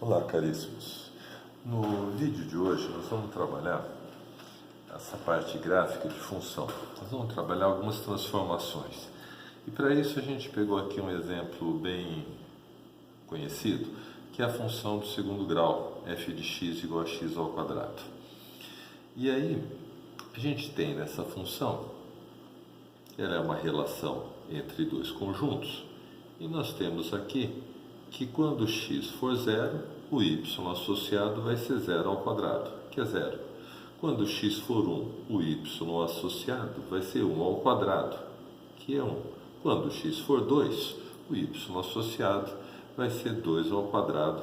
Olá, caríssimos. No vídeo de hoje nós vamos trabalhar essa parte gráfica de função. Nós vamos trabalhar algumas transformações. E para isso a gente pegou aqui um exemplo bem conhecido, que é a função do segundo grau, f de x igual a x ao quadrado. E aí a gente tem nessa função, ela é uma relação entre dois conjuntos, e nós temos aqui que quando x for zero, o y associado vai ser zero ao quadrado, que é zero. Quando x for 1, o y associado vai ser 1 ao quadrado, que é 1. Quando x for 2, o y associado vai ser 2 ao quadrado,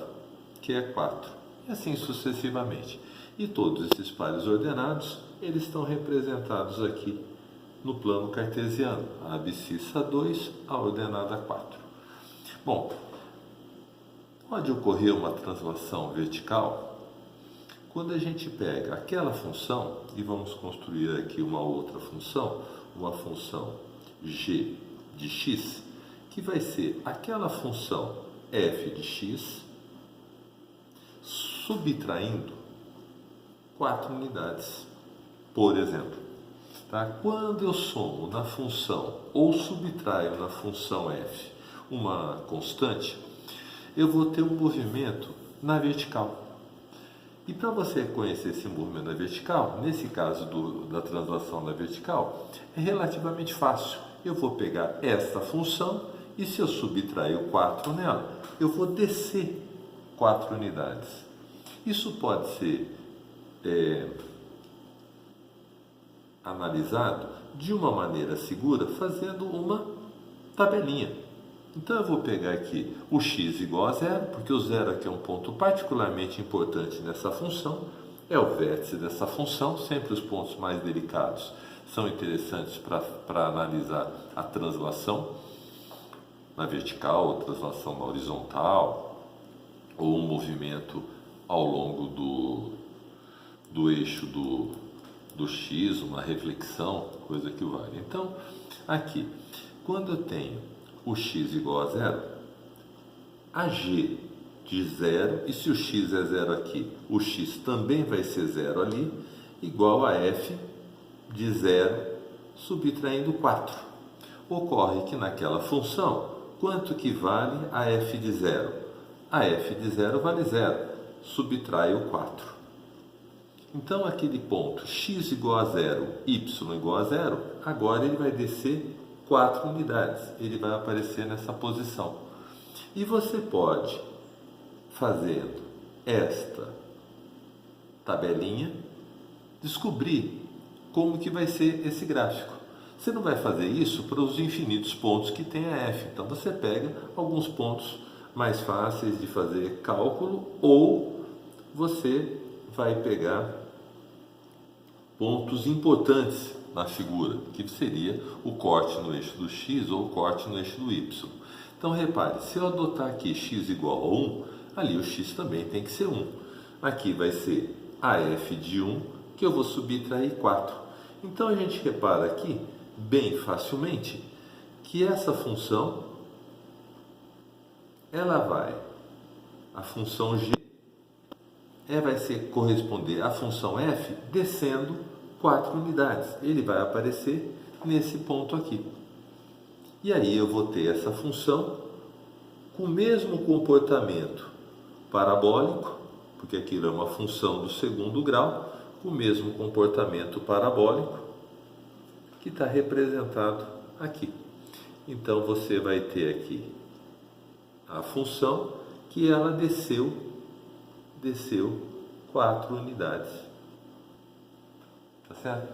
que é 4. E assim sucessivamente. E todos esses pares ordenados, eles estão representados aqui no plano cartesiano. A abscissa 2, a ordenada 4. Bom, pode ocorrer uma translação vertical quando a gente pega aquela função e vamos construir aqui uma outra função, uma função g de x, que vai ser aquela função f de x subtraindo 4 unidades, por exemplo. Tá? Quando eu somo na função ou subtraio na função f uma constante, eu vou ter um movimento na vertical. E para você conhecer esse movimento na vertical, nesse caso da translação na vertical, é relativamente fácil. Eu vou pegar esta função e se eu subtrair o 4 nela, eu vou descer 4 unidades. Isso pode ser analisado de uma maneira segura fazendo uma tabelinha. Então eu vou pegar aqui o x igual a zero, porque o zero aqui é um ponto particularmente importante nessa função, é o vértice dessa função, sempre os pontos mais delicados são interessantes para analisar a translação na vertical, ou translação na horizontal, ou um movimento ao longo do eixo do x, uma reflexão, coisa que vale. Então, aqui, quando eu tenho o x igual a zero, a g de zero, e se o x é zero aqui, o x também vai ser zero ali, igual a f de zero subtraindo 4. Ocorre que naquela função, quanto que vale a f de zero? A f de zero vale zero, subtrai o 4. Então aquele ponto x igual a zero, y igual a zero, agora ele vai descer 4 unidades, ele vai aparecer nessa posição. E você pode, fazendo esta tabelinha, descobrir como que vai ser esse gráfico. Você não vai fazer isso para os infinitos pontos que tem a f. Então você pega alguns pontos mais fáceis de fazer cálculo, ou você vai pegar pontos importantes na figura, que seria o corte no eixo do x ou o corte no eixo do y. Então repare, se eu adotar aqui x igual a 1, ali o x também tem que ser 1. Aqui vai ser a f de 1, que eu vou subtrair 4. Então a gente repara aqui, bem facilmente, que essa função, ela vai, a função g, vai corresponder à função f descendo 4 unidades. Ele vai aparecer nesse ponto aqui. E aí eu vou ter essa função com o mesmo comportamento parabólico, porque aquilo é uma função do segundo grau, com o mesmo comportamento parabólico que está representado aqui. Então você vai ter aqui a função que ela desceu 4 unidades. Tá certo?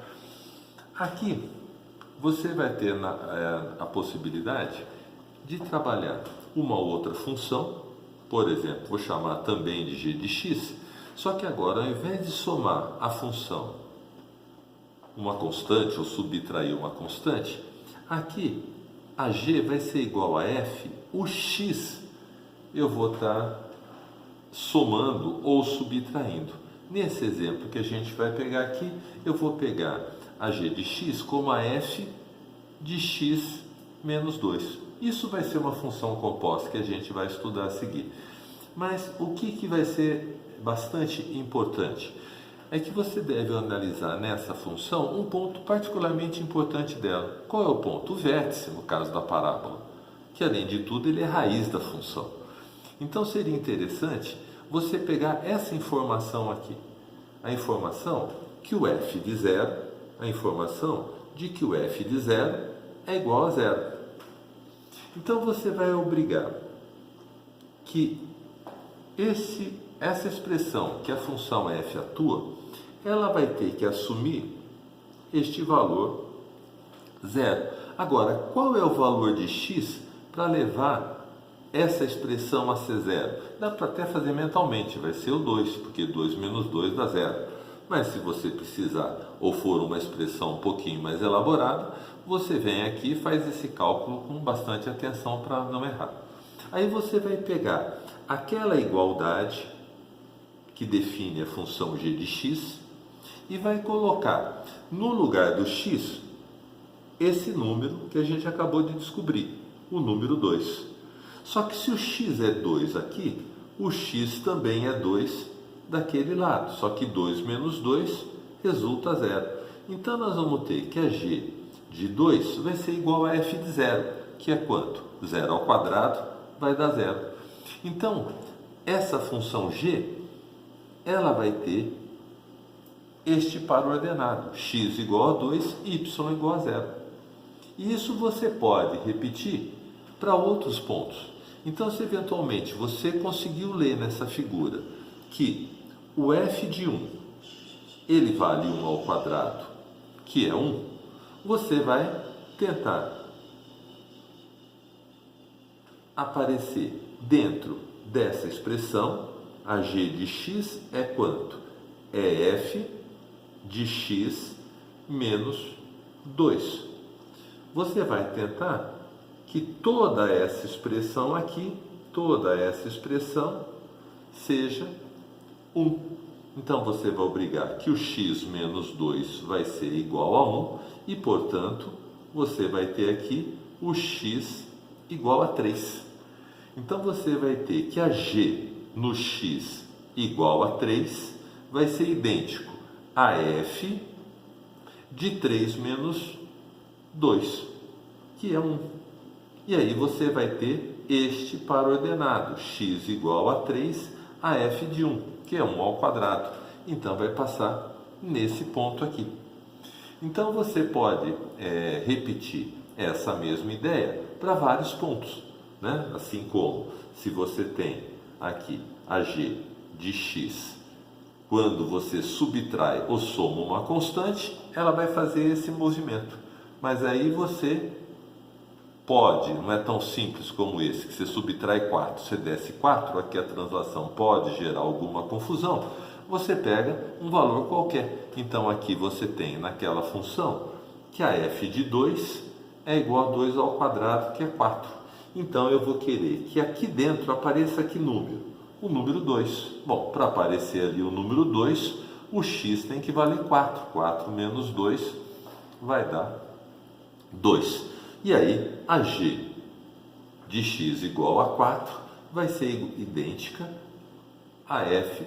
Aqui você vai ter a possibilidade de trabalhar uma outra função, por exemplo, vou chamar também de g de x, só que agora, ao invés de somar a função uma constante ou subtrair uma constante, aqui a g vai ser igual a f, o x eu vou estar somando ou subtraindo. Nesse exemplo que a gente vai pegar aqui, eu vou pegar a g de x como a f de x menos 2. Isso vai ser uma função composta que a gente vai estudar a seguir. Mas o que vai ser bastante importante é que você deve analisar nessa função um ponto particularmente importante dela. Qual é o ponto? O vértice, no caso da parábola, que além de tudo ele é raiz da função. Então seria interessante você pegar essa informação aqui, a informação que o f de zero, a informação de que o f de zero é igual a zero. Então você vai obrigar que essa expressão que a função f atua, ela vai ter que assumir este valor zero. Agora, qual é o valor de x para levar essa expressão a ser zero? Dá para até fazer mentalmente, vai ser o 2, porque 2 menos 2 dá zero. Mas se você precisar ou for uma expressão um pouquinho mais elaborada, você vem aqui e faz esse cálculo com bastante atenção para não errar. Aí você vai pegar aquela igualdade que define a função g de x e vai colocar no lugar do x esse número que a gente acabou de descobrir, o número 2. Só que se o x é 2 aqui, o x também é 2 daquele lado, só que 2 menos 2 resulta zero. Então nós vamos ter que a g de 2 vai ser igual a f de zero, que é quanto? 0 ao quadrado vai dar zero. Então, essa função g, ela vai ter este par ordenado, x igual a 2, y igual a zero. E isso você pode repetir para outros pontos. Então, se eventualmente você conseguiu ler nessa figura que o f de 1, ele vale 1 ao quadrado, que é 1, você vai tentar aparecer dentro dessa expressão. A g de x é quanto? É f de x menos 2. Você vai tentar que toda essa expressão aqui, toda essa expressão seja 1. Então você vai obrigar que o x menos 2 vai ser igual a 1 e, portanto, você vai ter aqui o x igual a 3. Então você vai ter que a g no x igual a 3 vai ser idêntico a f de 3 menos 2, que é 1. E aí você vai ter este par ordenado, x igual a 3 a f de 1, que é 1 ao quadrado. Então vai passar nesse ponto aqui. Então você pode repetir essa mesma ideia para vários pontos, né? Assim como se você tem aqui a g de x, quando você subtrai ou soma uma constante, ela vai fazer esse movimento. Mas aí você pode, não é tão simples como esse, que você subtrai 4, você desce 4, aqui a translação pode gerar alguma confusão, você pega um valor qualquer. Então aqui você tem naquela função que a f de 2 é igual a 2 ao quadrado, que é 4. Então eu vou querer que aqui dentro apareça que número? O número 2. Bom, para aparecer ali o número 2, o x tem que valer 4. 4 menos 2 vai dar 2. E aí a g de x igual a 4 vai ser idêntica a f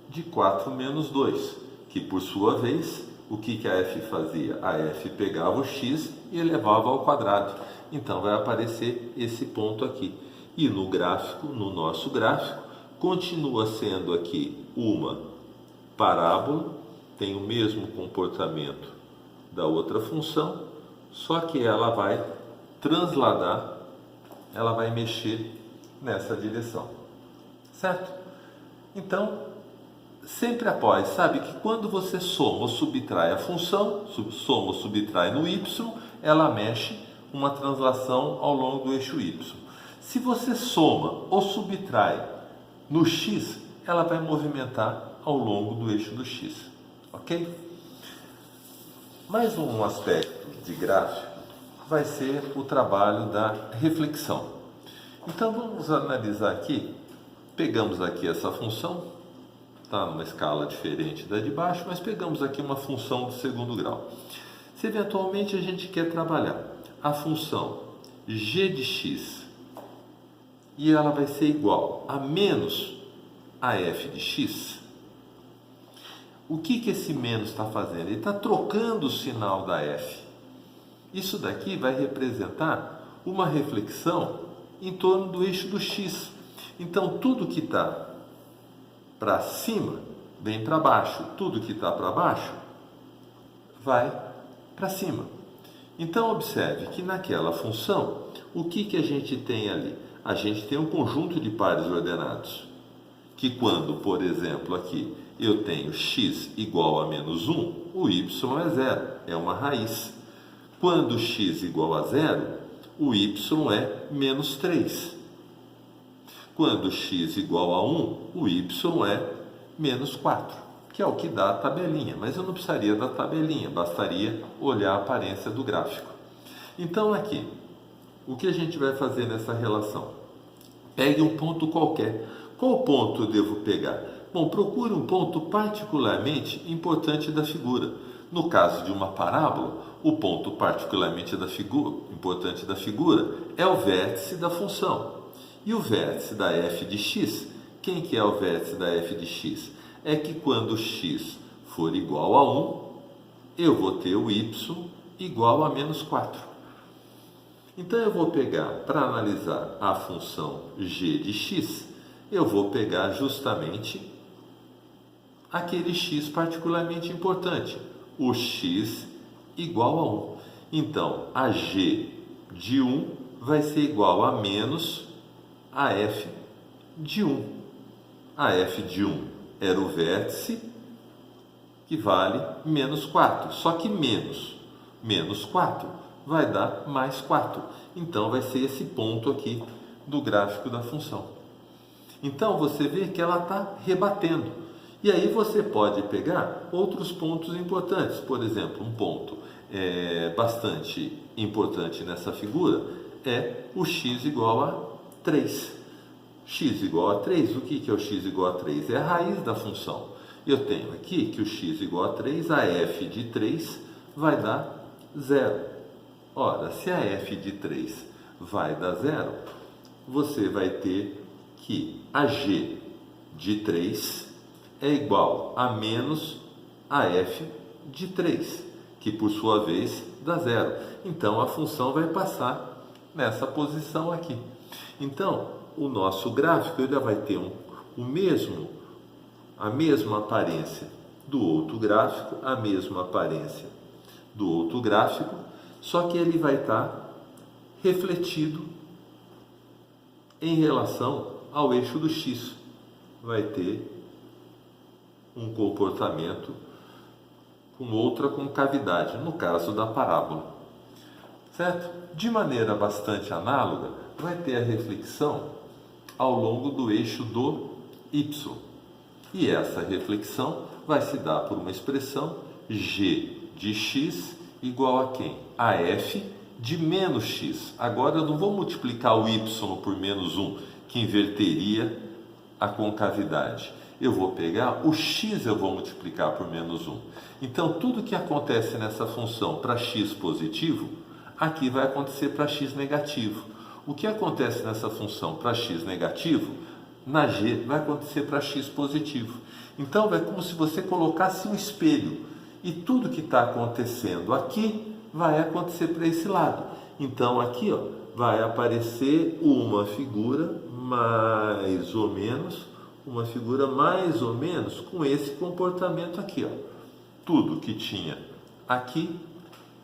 de 4 menos 2, que por sua vez, o que a f fazia? A f pegava o x e elevava ao quadrado. Então vai aparecer esse ponto aqui. E no gráfico, no nosso gráfico, continua sendo aqui uma parábola, tem o mesmo comportamento da outra função, só que ela vai transladar, ela vai mexer nessa direção, certo? Então, sempre após, sabe que quando você soma ou subtrai a função, soma ou subtrai no y, ela mexe uma translação ao longo do eixo y. Se você soma ou subtrai no x, ela vai movimentar ao longo do eixo do x, ok? Mais um aspecto de gráfico vai ser o trabalho da reflexão. Então vamos analisar aqui, pegamos aqui essa função, está numa escala diferente da de baixo, mas pegamos aqui uma função do segundo grau. Se eventualmente a gente quer trabalhar a função g de x e ela vai ser igual a menos a f de x. O que esse menos está fazendo? Ele está trocando o sinal da f. Isso daqui vai representar uma reflexão em torno do eixo do x. Então, tudo que está para cima vem para baixo, tudo que está para baixo vai para cima. Então, observe que naquela função, o que a gente tem ali? A gente tem um conjunto de pares ordenados, que quando, por exemplo, aqui eu tenho x igual a menos 1, o y é zero, é uma raiz. Quando x igual a zero, o y é menos 3. Quando x igual a 1, o y é menos 4, que é o que dá a tabelinha. Mas eu não precisaria da tabelinha, bastaria olhar a aparência do gráfico. Então aqui, o que a gente vai fazer nessa relação? Pegue um ponto qualquer. Qual ponto eu devo pegar? Bom, procure um ponto particularmente importante da figura. No caso de uma parábola, o ponto particularmente importante da figura é o vértice da função. E o vértice da f de x, quem que é o vértice da f de x? É que quando x for igual a 1, eu vou ter o y igual a menos 4. Então eu vou pegar, para analisar a função g de x, eu vou pegar justamente aquele x particularmente importante, o x igual a 1. Então, a g de 1 vai ser igual a menos a f de 1. A f de 1 era o vértice que vale menos 4, só que menos 4 vai dar mais 4. Então, vai ser esse ponto aqui do gráfico da função. Então, você vê que ela está rebatendo. E aí você pode pegar outros pontos importantes. Por exemplo, um ponto bastante importante nessa figura é o x igual a 3. X igual a 3, o que é o x igual a 3? É a raiz da função. Eu tenho aqui que o x igual a 3, a f de 3 vai dar 0. Ora, se a f de 3 vai dar 0, você vai ter que a g de 3 é igual a menos a f de 3, que por sua vez dá 0. Então, a função vai passar nessa posição aqui. Então, o nosso gráfico ele vai ter a mesma aparência do outro gráfico, a mesma aparência do outro gráfico, só que ele vai estar refletido em relação ao eixo do x. Vai ter um comportamento com outra concavidade, no caso da parábola. Certo? De maneira bastante análoga, vai ter a reflexão ao longo do eixo do y. E essa reflexão vai se dar por uma expressão g de x igual a quem? A f de menos x. Agora eu não vou multiplicar o y por menos 1, que inverteria a concavidade. Eu vou pegar o x, eu vou multiplicar por menos 1. Então, tudo que acontece nessa função para x positivo, aqui vai acontecer para x negativo. O que acontece nessa função para x negativo, na g vai acontecer para x positivo. Então, é como se você colocasse um espelho. E tudo que está acontecendo aqui vai acontecer para esse lado. Então, aqui vai aparecer uma figura mais ou menos com esse comportamento aqui. Tudo que tinha aqui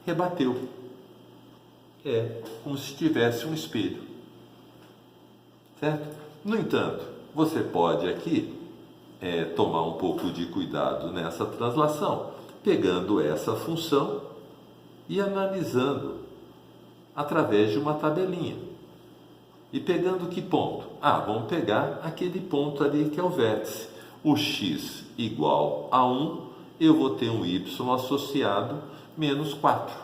rebateu. É como se tivesse um espelho. Certo? No entanto, você pode aqui tomar um pouco de cuidado nessa translação, pegando essa função e analisando através de uma tabelinha. E pegando que ponto? Vamos pegar aquele ponto ali que é o vértice. O x igual a 1, eu vou ter um y associado menos 4.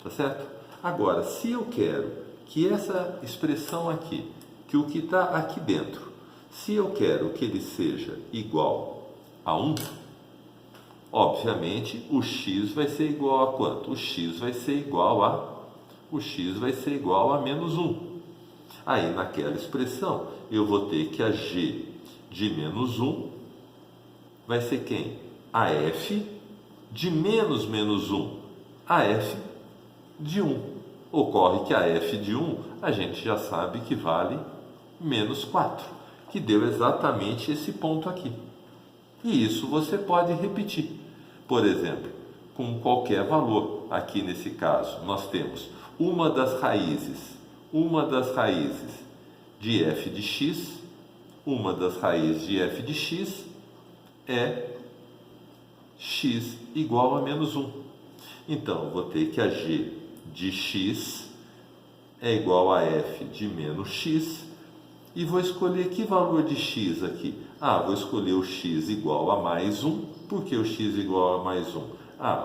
Tá certo? Agora, se eu quero que essa expressão aqui, que o que está aqui dentro, se eu quero que ele seja igual a 1, obviamente o x vai ser igual a quanto? O x vai ser igual a menos 1. Aí, naquela expressão, eu vou ter que a g de menos 1 vai ser quem? A f de menos 1, a f de 1. Ocorre que a f de 1 a gente já sabe que vale menos 4, que deu exatamente esse ponto aqui. E isso você pode repetir. Por exemplo, com qualquer valor. Aqui nesse caso, nós temos uma das raízes de f de x, uma das raízes de f de x é x igual a menos 1. Então, eu vou ter que a g de x é igual a f de menos x, e vou escolher que valor de x aqui? Vou escolher o x igual a mais 1. Por que o x igual a mais 1?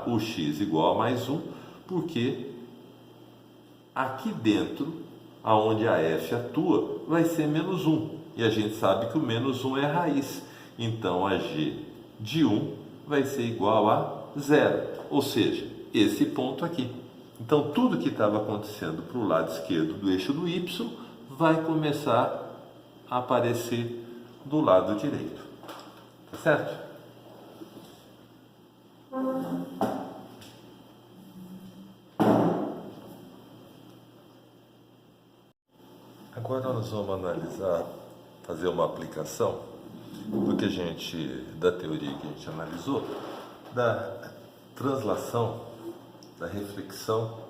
O x igual a mais 1 porque aqui dentro, aonde a f atua, vai ser menos 1. E a gente sabe que o menos 1 é raiz. Então, a g de 1 vai ser igual a 0. Ou seja, esse ponto aqui. Então, tudo que estava acontecendo para o lado esquerdo do eixo do y vai começar a aparecer do lado direito. Tá certo? Agora nós vamos analisar, fazer uma aplicação da teoria que a gente analisou, da translação, da reflexão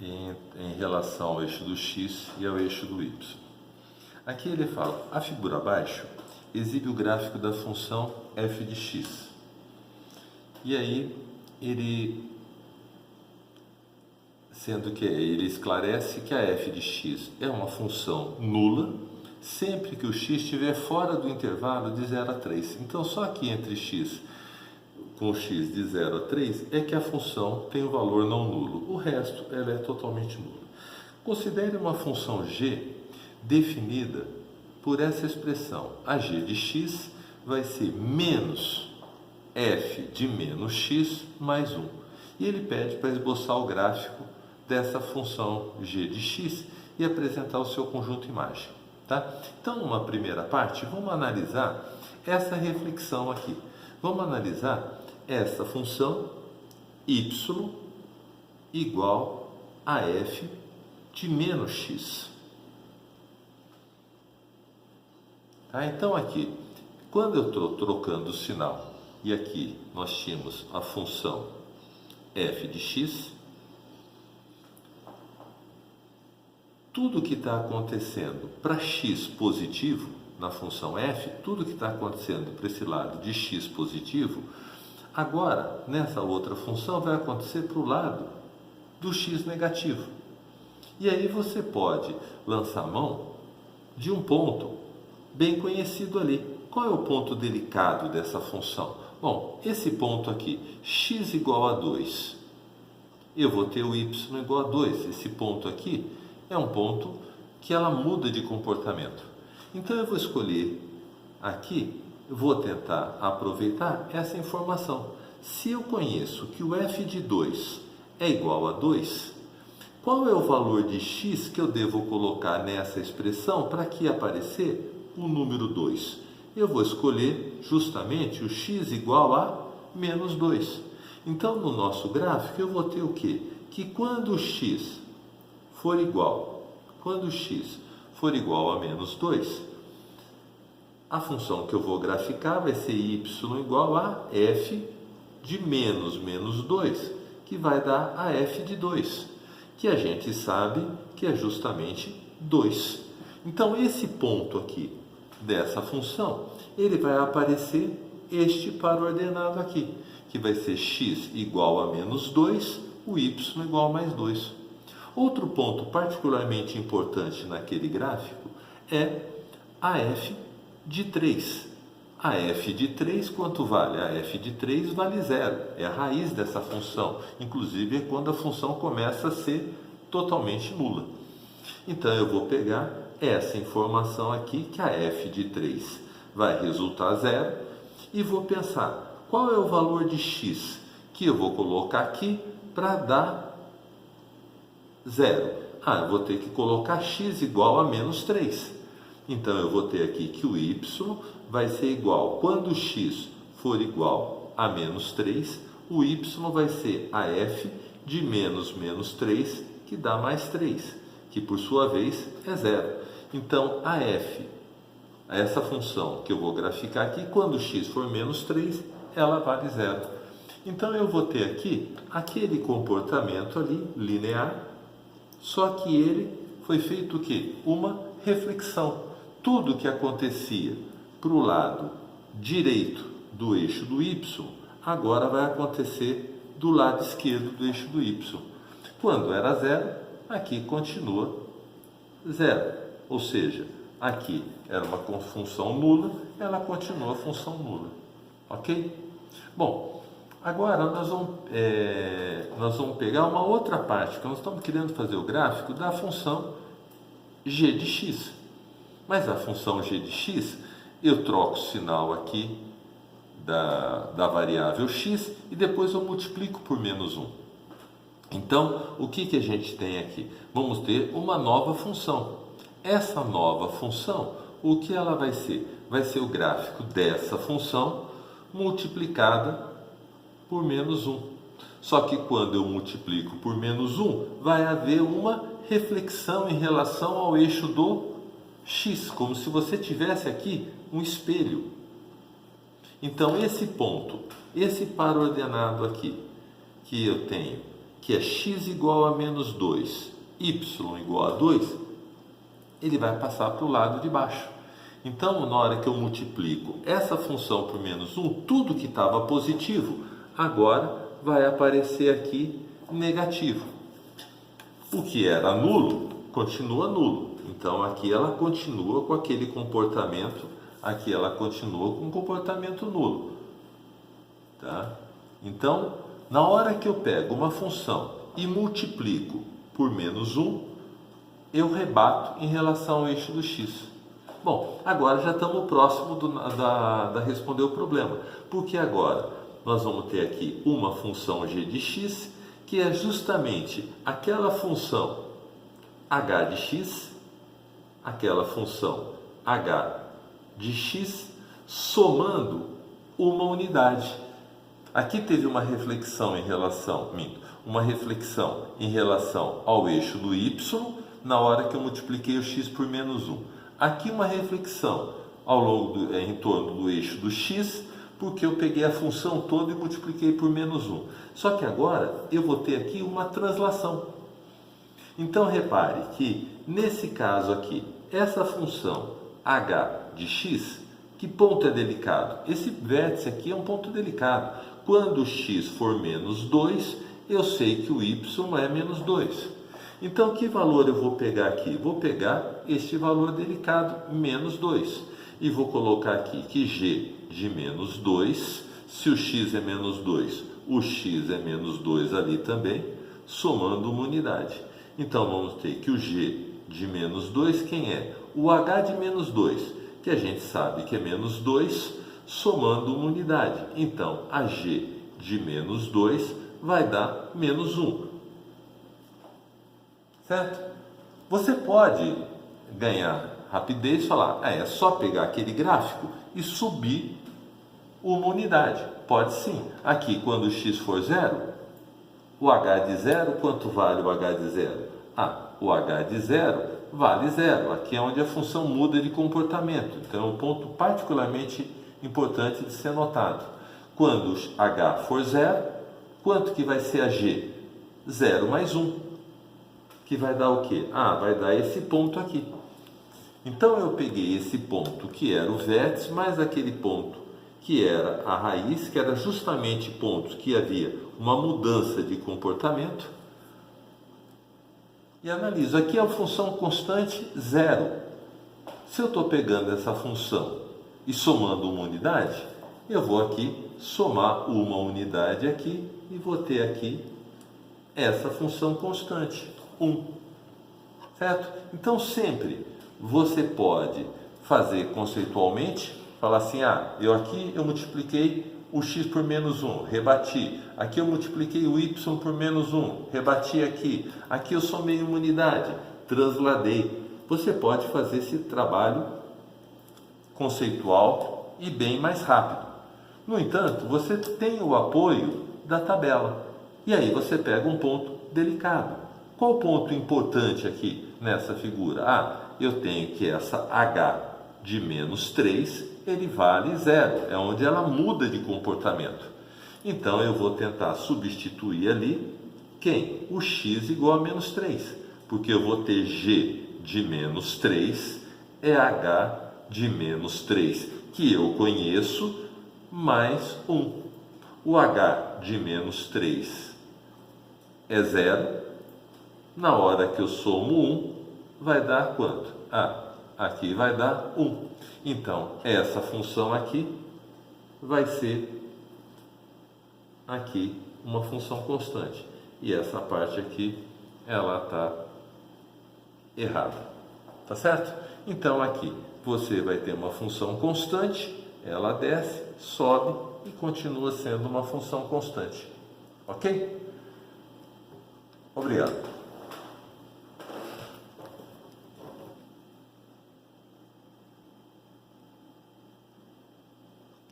em relação ao eixo do x e ao eixo do y. Aqui ele fala, a figura abaixo exibe o gráfico da função f de x. E aí ele esclarece que a f de x é uma função nula sempre que o x estiver fora do intervalo de 0 a 3. Então, só aqui entre x com x de 0 a 3 é que a função tem um valor não nulo. O resto, ela é totalmente nula. Considere uma função g definida por essa expressão. A g de x vai ser menos f de menos x mais 1. E ele pede para esboçar o gráfico dessa função g de x e apresentar o seu conjunto imagem. Tá? Então, numa primeira parte, vamos analisar essa reflexão aqui. Vamos analisar essa função y igual a f de menos x. Tá? Então, aqui, quando eu estou trocando o sinal, e aqui nós tínhamos a função f de x, tudo que está acontecendo para x positivo, na função f, tudo que está acontecendo para esse lado de x positivo, agora, nessa outra função, vai acontecer para o lado do x negativo. E aí você pode lançar mão de um ponto bem conhecido ali. Qual é o ponto delicado dessa função? Bom, esse ponto aqui, x igual a 2, eu vou ter o y igual a 2. Esse ponto aqui é um ponto que ela muda de comportamento. Então, eu vou escolher aqui, eu vou tentar aproveitar essa informação. Se eu conheço que o f de 2 é igual a 2, qual é o valor de x que eu devo colocar nessa expressão para que aparecer o número 2? Eu vou escolher justamente o x igual a menos 2. Então, no nosso gráfico, eu vou ter o quê? Que quando x for igual a menos 2, a função que eu vou graficar vai ser y igual a f de menos 2, que vai dar a f de 2, que a gente sabe que é justamente 2. Então, esse ponto aqui dessa função, ele vai aparecer este par ordenado aqui, que vai ser x igual a menos 2, o y igual a mais 2. Outro ponto particularmente importante naquele gráfico é a f de 3. A f de 3 quanto vale? A f de 3 vale 0, é a raiz dessa função, inclusive é quando a função começa a ser totalmente nula. Então eu vou pegar essa informação aqui, que a f de 3 vai resultar 0, e vou pensar qual é o valor de x que eu vou colocar aqui para dar 0. eu vou ter que colocar x igual a menos 3. Então, eu vou ter aqui que o y vai ser igual, quando x for igual a menos 3, o y vai ser a f de menos 3, que dá mais 3, que por sua vez é zero. Então, a f, essa função que eu vou graficar aqui, quando x for menos 3, ela vale zero. Então, eu vou ter aqui aquele comportamento ali, linear, só que ele foi feito o quê? Uma reflexão. Tudo que acontecia para o lado direito do eixo do y, agora vai acontecer do lado esquerdo do eixo do y. Quando era zero, aqui continua zero. Ou seja, aqui era uma função nula, ela continua função nula. Ok? Bom, agora nós vamos pegar uma outra parte, que nós estamos querendo fazer o gráfico da função g de x. Mas a função g de x, eu troco o sinal aqui da variável x e depois eu multiplico por menos 1. Então, o que a gente tem aqui? Vamos ter uma nova função. Essa nova função, o que ela vai ser? Vai ser o gráfico dessa função multiplicada por menos 1. Só que quando eu multiplico por menos 1, vai haver uma reflexão em relação ao eixo do x, como se você tivesse aqui um espelho. Então, esse ponto, esse par ordenado aqui, que eu tenho, que é x igual a menos 2, y igual a 2, ele vai passar para o lado de baixo. Então, na hora que eu multiplico essa função por menos 1, tudo que estava positivo, agora vai aparecer aqui negativo. O que era nulo, continua nulo. Então, aqui ela continua com aquele comportamento, aqui ela continua com um comportamento nulo. Tá? Então, na hora que eu pego uma função e multiplico por menos 1, eu rebato em relação ao eixo do x. Bom, agora já estamos próximo da responder o problema, porque agora nós vamos ter aqui uma função g de x, que é justamente aquela função h de x, aquela função h de x, somando uma unidade. Aqui teve uma reflexão em relação ao eixo do y, na hora que eu multipliquei o x por menos 1. Aqui uma reflexão em torno do eixo do x, porque eu peguei a função toda e multipliquei por menos 1. Só que agora eu vou ter aqui uma translação. Então, repare que, nesse caso aqui, essa função h de x, que ponto é delicado? Esse vértice aqui é um ponto delicado. Quando x for menos 2, eu sei que o y é menos 2. Então, que valor eu vou pegar aqui? Vou pegar este valor delicado, menos 2. E vou colocar aqui que g de menos 2, se o x é menos 2, o x é menos 2 ali também, somando uma unidade. Então, vamos ter que o g de menos 2, quem é? O h de menos 2, que a gente sabe que é menos 2, somando uma unidade. Então, a g de menos 2 vai dar menos 1. Certo? Você pode ganhar rapidez e falar, é só pegar aquele gráfico e subir uma unidade. Pode sim. Aqui, quando x for zero, o h de zero, quanto vale o h de zero? O h de zero vale zero. Aqui é onde a função muda de comportamento. Então, é um ponto particularmente importante de ser notado. Quando h for zero, quanto que vai ser a g? 0 mais 1. Que vai dar o quê? Vai dar esse ponto aqui. Então, eu peguei esse ponto que era o vértice, mais aquele ponto que era a raiz, que era justamente pontos que havia uma mudança de comportamento. E analiso. Aqui é a função constante 0. Se eu estou pegando essa função e somando uma unidade, eu vou aqui somar uma unidade aqui e vou ter aqui essa função constante, 1. Certo? Então, sempre você pode fazer conceitualmente, falar assim, eu multipliquei o x por menos 1, rebati. Aqui eu multipliquei o y por menos 1, rebati aqui. Aqui eu somei uma unidade, transladei. Você pode fazer esse trabalho conceitual e bem mais rápido. No entanto, você tem o apoio da tabela. E aí você pega um ponto delicado. Qual o ponto importante aqui nessa figura? Ah, eu tenho que essa h de menos 3, ele vale 0. É onde ela muda de comportamento. Então, eu vou tentar substituir ali quem? O x igual a menos 3. Porque eu vou ter g de menos 3 é h de menos 3, que eu conheço, mais 1. O h de menos 3 é 0. Na hora que eu somo 1, vai dar quanto? Ah, aqui vai dar 1. Então, essa função aqui vai ser aqui uma função constante. E essa parte aqui, ela está errada. Tá certo? Então, aqui você vai ter uma função constante, ela desce, sobe e continua sendo uma função constante. Ok? Obrigado.